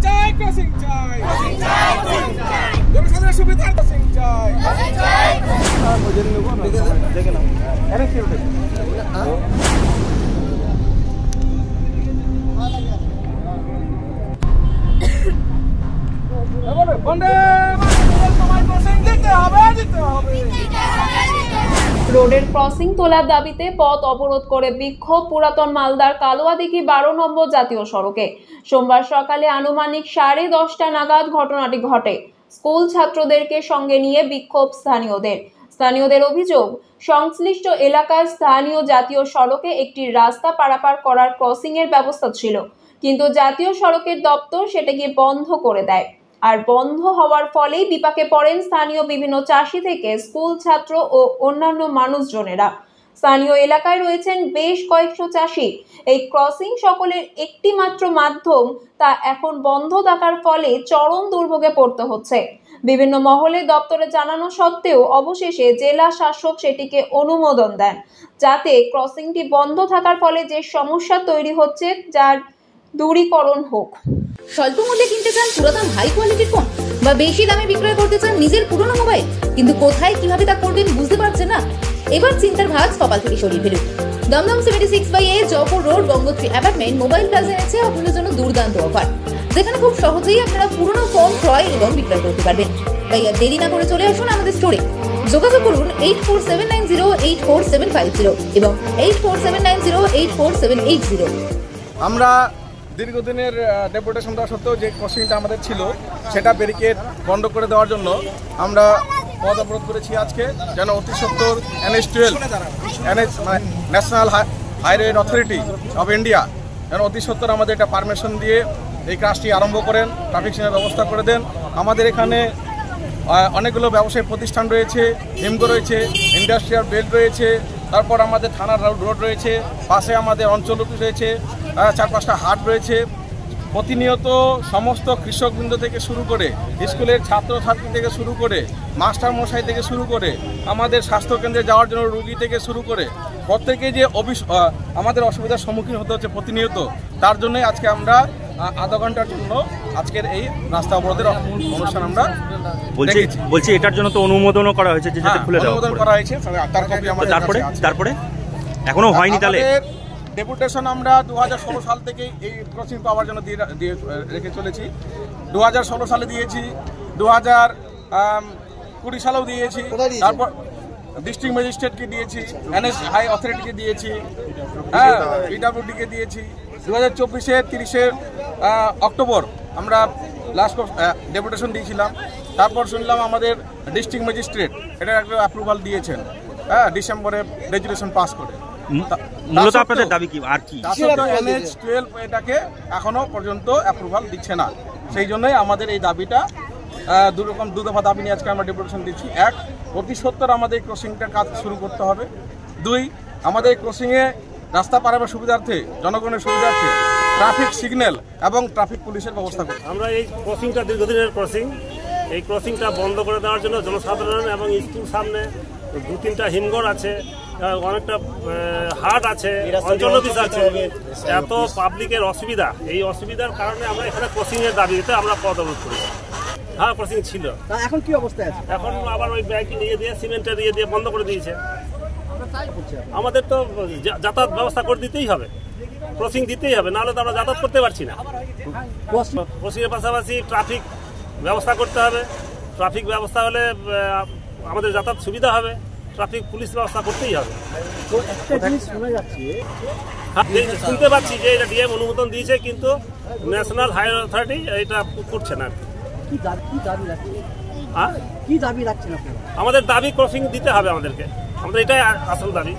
চাই, ক্রসিং চাই, জনসাধারণের সুবিধার ক্রসিং চাই। দেখে নাও রোডের ক্রসিং তোলার দাবিতে পথ অবরোধ করে বিক্ষোভ পুরাতন মালদার কালোয়াদিঘি 12 নম্বর জাতীয় সড়কে। সোমবার সকালে আনুমানিক 10:30 নাগাদ ঘটনাটি ঘটে। স্কুল ছাত্রদেরকে সঙ্গে নিয়ে বিক্ষোভ স্থানীয়দের অভিযোগ, সংশ্লিষ্ট এলাকার স্থানীয় জাতীয় সড়কে একটি রাস্তা পারাপার করার ক্রসিং এর ব্যবস্থা ছিল, কিন্তু জাতীয় সড়কের দপ্তর সেটাকে বন্ধ করে দেয়। আর বন্ধ হওয়ার ফলেই বিপাকে পড়েন স্থানীয় বিভিন্ন চাষি থেকে স্কুল ছাত্র ও অন্যান্য মানুষজনেরা। স্থানীয় এলাকায় রয়েছেন বেশ কয়েকশো চাষি। এই ক্রসিং সকলের একটি মাত্র মাধ্যম, তা এখন বন্ধ থাকার ফলে চরম দুর্ভোগে পড়তে হচ্ছে। বিভিন্ন মহলে দপ্তরে জানানো সত্ত্বেও অবশেষে জেলা শাসক সেটিকে অনুমোদন দেন, যাতে ক্রসিংটি বন্ধ থাকার ফলে যে সমস্যা তৈরি হচ্ছে যার দূরীকরণ হোক। স্বল্প মূল্যে কিনতে চান পুরাতন হাই কোয়ালিটির ফোন, বা বেশি দামে বিক্রয় করতে চান নিজের পুরনো মোবাইল, কিন্তু কোথায় কিভাবে তা করবেন বুঝতে পারছেন না? এবার চিন্তার ভাঁজ কপাল থেকে সরিয়ে ফেলুন। Dumdum 76/A Jaipur road Gangotri apartment mobile plaza এনেছে আপনাদের জন্য দুর্দান্ত অফার, যেখানে খুব সহজেই আপনারা পুরনো ফোন ক্রয় এবং বিক্রয় করতে পারবেন। তাই আর দেরি না করে চলে আসুন আমাদের স্টোরে। যোগাযোগ করুন 8479084750 এবং 8479084780। আমরা দীর্ঘদিনের ডেপুটেশন দেওয়া সত্ত্বেও যে ক্রসিংটা আমাদের ছিল সেটা ব্যারিকেড বন্ধ করে দেওয়ার জন্য আমরা পথ অবরোধ করেছি আজকে, যেন অতি সত্বর NH-12 national highway authority of India যেন অতি সত্বর আমাদের এটা পারমিশন দিয়ে এই কাজটি আরম্ভ করেন, ট্রাফিক সিগন্যাল ব্যবস্থা করে দেন। আমাদের এখানে অনেকগুলো ব্যবসায়িক প্রতিষ্ঠান রয়েছে, হিমগো রয়েছে, ইন্ডাস্ট্রিয়াল বেল্ট রয়েছে, তারপর আমাদের থানার রোড রয়েছে, পাশে আমাদের অঞ্চল অফিস রয়েছে, 4-5টা হাট রয়েছে। প্রতিনিয়ত সমস্ত কৃষকবৃন্দ থেকে শুরু করে স্কুলের ছাত্রছাত্রী থেকে শুরু করে মাস্টার মশাই থেকে শুরু করে আমাদের স্বাস্থ্যকেন্দ্রে যাওয়ার জন্য রোগী থেকে শুরু করে প্রত্যেকে যে আমাদের অসুবিধার সম্মুখীন হতে হচ্ছে প্রতিনিয়ত, তার জন্যই আজকে আমরা আধা ঘন্টার জন্য আজকের এই রাস্তা অবরোধের অনুষ্ঠান আমরা বলছি। এটার জন্য তো অনুমোদনও করা হয়েছে, যে যাতে খুলে দেওয়া অনুমোদন করা হয়েছে, তার কপি আমাদের তারপরে এখনো হয়নি। তাহলে ডেপুটেশন আমরা 2016 সাল থেকে এই ক্রসিং পাওয়ার জন্য দিয়ে রেখে চলেছি। 2016 সালে দিয়েছি, 2020 সালেও দিয়েছি, তারপর ডিস্ট্রিক্ট ম্যাজিস্ট্রেটকে দিয়েছি, NH হাই অথরিটিকে দিয়েছি, PWD-কে দিয়েছি। 2024-এর 30 অক্টোবর আমরা লাস্ট ডেপুটেশন দিয়েছিলাম। তারপর শুনলাম আমাদের ডিস্ট্রিক্ট ম্যাজিস্ট্রেট এটার একটা অ্যাপ্রুভাল দিয়েছেন ডিসেম্বরে রেজুলেশন পাস করে। মূলত আপনাদের দাবি কি আর কি? NH-12 এটাকে এখনো পর্যন্ত অ্যাপ্রুভাল দিচ্ছে না, সেই জন্যই আমাদের এই দাবিটা দু দফা দাবি নিয়ে আজকে আমরা ডেপুটেশন দিচ্ছি। 1, অতি সত্বর আমাদের ক্রসিংটার কাজ শুরু করতে হবে। 2, আমাদের ক্রসিংয়ে রাস্তা পারাবার সুবিধার্থে, জনগণের সুবিধার্থে ট্রাফিক সিগন্যাল এবং ট্রাফিক পুলিশের ব্যবস্থা করতে। আমরা এই ক্রসিংটা দীর্ঘদিনের ক্রসিং, এই ক্রসিংটা বন্ধ করে দেওয়ার জন্য জনসাধারণ এবং স্কুল সামনে 2-3টা হিমঘর আছে, অনেকটা হাট আছে, অঞ্চল অফিস আছে, এত পাবলিকের অসুবিধা। এই অসুবিধার কারণে আমরা এখানে ক্রসিংয়ের দাবি দিতে আমরা পথ অবরোধ করেছি। হ্যাঁ, ক্রসিং ছিল, এখন কি অবস্থায় আছে? এখন আবার ওই ব্যাগ নিয়ে দিয়ে সিমেন্টের দিয়ে বন্ধ করে দিয়েছে। আমাদের তো যাতায়াত ব্যবস্থা করে দিতেই হবে, ক্রসিং দিতেই হবে, নাহলে তো আমরা যাতায়াত করতে পারছি না। ক্রসিংয়ের পাশাপাশি ট্রাফিক ব্যবস্থা করতে হবে, ট্রাফিক ব্যবস্থা হলে আমাদের যাতায়াত সুবিধা হবে, ট্রাফিক পুলিশ ব্যবস্থা করতেই হবে। শুনতে পাচ্ছি যে এটা ডিএম অনুমোদন দিয়েছে, কিন্তু ন্যাশনাল হাইওয়ে অথরিটি এটা করছে না। আমাদের দাবি ক্রসিং দিতে হবে আমাদেরকে, আমাদের এটাই আসল দাবি।